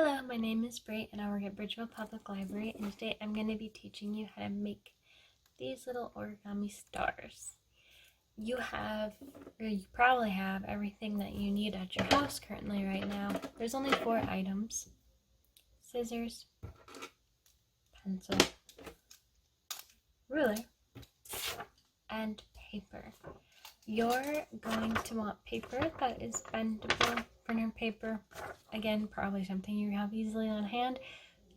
Hello, my name is Bree and I work at Bridgeville Public Library, and today I'm going to be teaching you how to make these little origami stars. You probably have everything that you need at your house currently right now. There's only 4 items: scissors, pencil, ruler, and paper. You're going to want paper that is bendable. Printer paper, again, probably something you have easily on hand,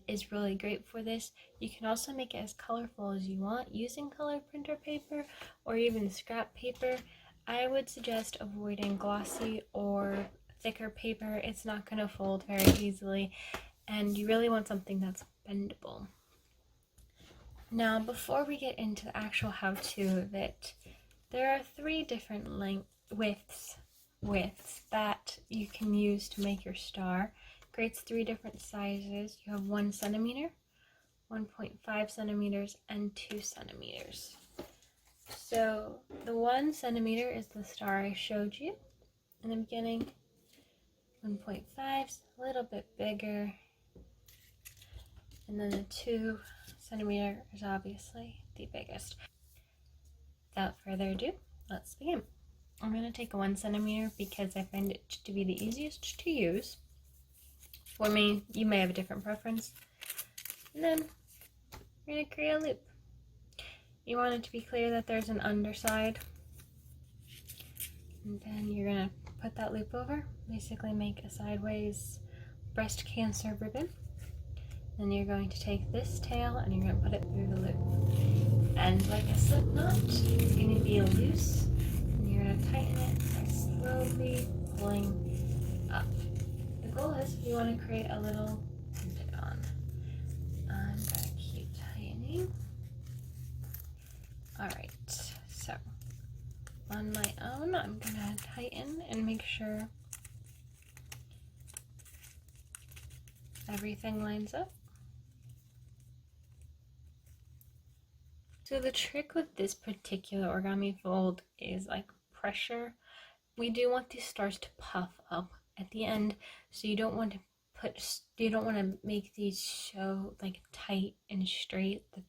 is really great for this. You can also make it as colorful as you want using color printer paper or even scrap paper. I would suggest avoiding glossy or thicker paper. It's not going to fold very easily, and you really want something that's bendable. Now, before we get into the actual how-to of it, there are 3 different widths that you can use to make your star. It creates 3 different sizes. You have 1 centimeter, 1.5 centimeters, and 2 centimeters. So the 1 centimeter is the star I showed you in the beginning. 1.5 is a little bit bigger, and then the 2 centimeter is obviously the biggest. Without further ado, let's begin. I'm going to take a 1 centimeter because I find it to be the easiest to use. For me, you may have a different preference. And then we're going to create a loop. You want it to be clear that there's an underside. And then you're going to put that loop over, basically make a sideways breast cancer ribbon. Then you're going to take this tail and you're going to put it through the loop. And like a slip knot, it's going to be loose. You're going to tighten it by slowly pulling up. The goal is you want to create a little pentagon. I'm going to keep tightening. Alright, so on my own, I'm going to tighten and make sure everything lines up. So the trick with this particular origami fold is like pressure. We do want these stars to puff up at the end, so you don't want to make these so like tight and straight that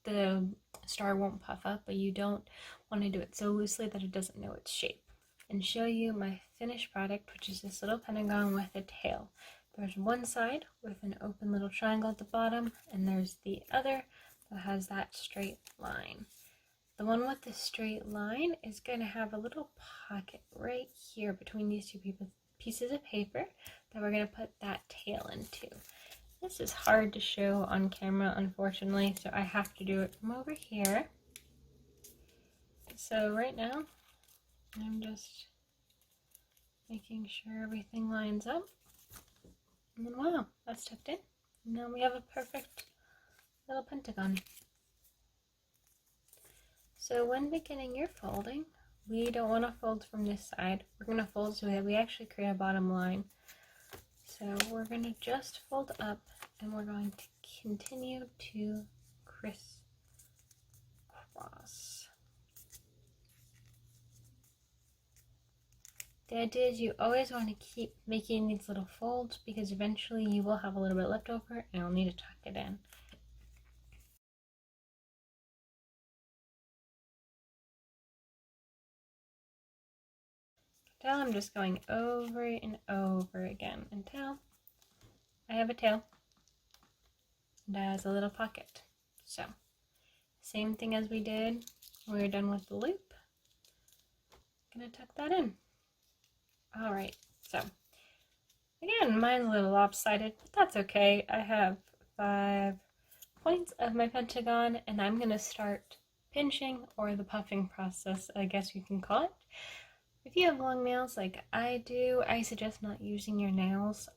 the star won't puff up, but you don't want to do it so loosely that it doesn't know its shape. And show you my finished product, which is this little pentagon with a tail. There's one side with an open little triangle at the bottom, and there's the other that has that straight line. The one with the straight line is going to have a little pocket right here between these 2 pieces of paper that we're going to put that tail into. This is hard to show on camera, unfortunately, so I have to do it from over here. So right now, I'm just making sure everything lines up. And then wow, that's tucked in. And now we have a perfect little pentagon. So when beginning your folding, we don't want to fold from this side. We're going to fold so that we actually create a bottom line. So we're going to just fold up and we're going to continue to crisscross. The idea is you always want to keep making these little folds because eventually you will have a little bit left over and you'll need to tuck it in. Now I'm just going over and over again until I have a tail and it has a little pocket. So, same thing as we did when we were done with the loop. I'm gonna tuck that in. Alright, so again, mine's a little lopsided, but that's okay. I have 5 points of my pentagon and I'm gonna start pinching, or the puffing process, I guess you can call it. If you have long nails like I do, I suggest not using your nails.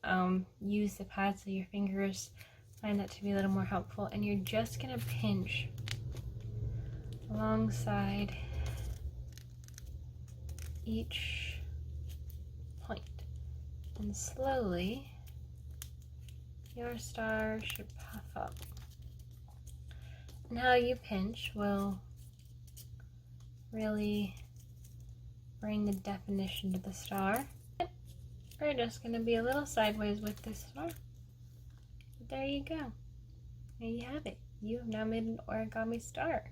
Use the pads of your fingers. Find that to be a little more helpful. And you're just going to pinch alongside each point. And slowly, your star should puff up. And how you pinch will really bring the definition to the star. We're just going to be a little sideways with this star. there you go. There you have it. You have now made an origami star.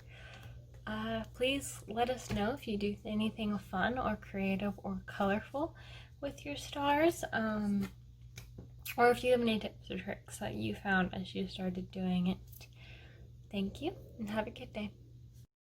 Please let us know if you do anything fun or creative or colorful with your stars, or if you have any tips or tricks that you found as you started doing it. Thank you, and have a good day.